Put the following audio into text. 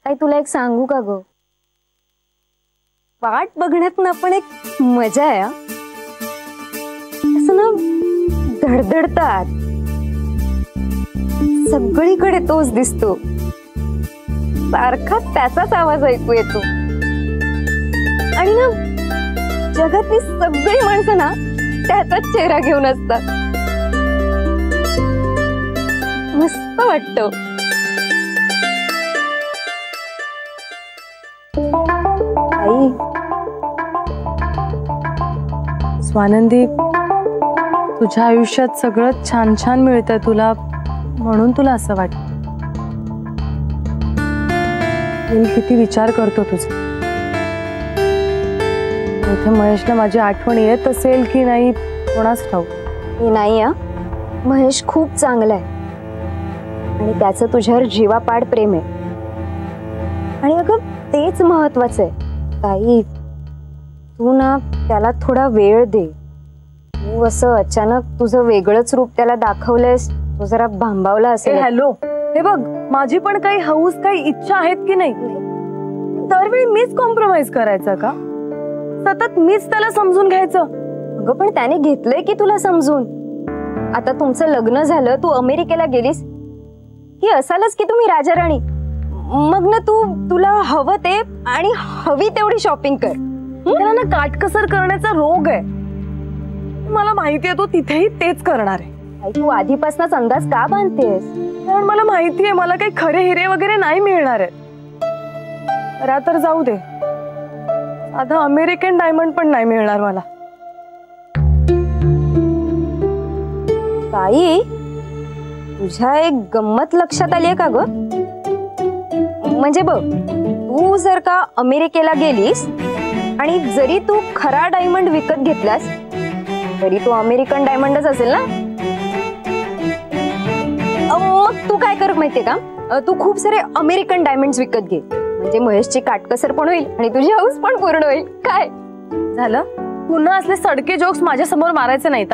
ताई तुला एक सांगू का ग, वाट बघण्यात ना पण एक मजा आहे. असं ना धडधडतात, सगळीकडे तोच दिसतो, सारखा त्याचाच आवाज ऐकू येतो आणि ना जगातली सगळी माणसं ना त्याचाच चेहरा घेऊन असतात. मस्त वाटतं. आई स्वानंदी, तुझ्या आयुष्यात सगळं छान छान मिळतंय तुला, म्हणून तुला असं वाटतं. मी किती विचार करतो तुझा. इथे महेशला माझी आठवण येत असेल की नाही कोणाच ठाऊक. हे नाही हा, महेश खूप चांगला आहे आणि त्याचं तुझ्यावर जीवापाड प्रेम आहे. आणि अगं तेच महत्वाचं आहे. ताई तू ना त्याला थोडा वेळ दे. तू असं अचानक तुझं वेगळंच रूप त्याला दाखवलंयस, तो जरा भांबावला असेल. हॅलो, हे बघ, माझी पण काही हौस काही इच्छा आहेत की नाही. दरवेळी मीच कॉम्प्रोमाइज करायचं का? सतत मीच त्याला समजून घ्यायचं? अगं पण त्याने घेतलंय की तुला समजून. आता तुमचं लग्न झालं, तू अमेरिकेला गेलीस की असालच की तुम्ही राजा राणी. मग ना तुला हवं ते आणि हवी तेवढी शॉपिंग कर. त्याला ना काटकसर करण्याचा रोग आहे. मला माहितीये तो तिथेही तेच करणार आहे. तू आधीपासूनच अंदाज का बांधतेस? कारण मला माहितीये मला काही खरे हिरे वगैरे नाही मिळणार आहेत. तर जाऊ दे, आता अमेरिकन डायमंड पण नाही मिळणार मला. ताई तुझ्या एक गंमत लक्षात आलीये का ग? म्हणजे बघ, तू जर का अमेरिकेला गेलीस आणि जरी तू खरा डायमंड विकत घेतलास तरी तो अमेरिकन डायमंडच असेल ना. मग तू काय कर माहितीये का, तू खूप सारे अमेरिकन डायमंड्स विकत घे. म्हणजे महेशची काटकसर पण होईल आणि तुझी हौस पण पूर्ण होईल. काय झालं? पुन्हा असले सडके जोक्स माझ्या समोर मारायचे नाहीत.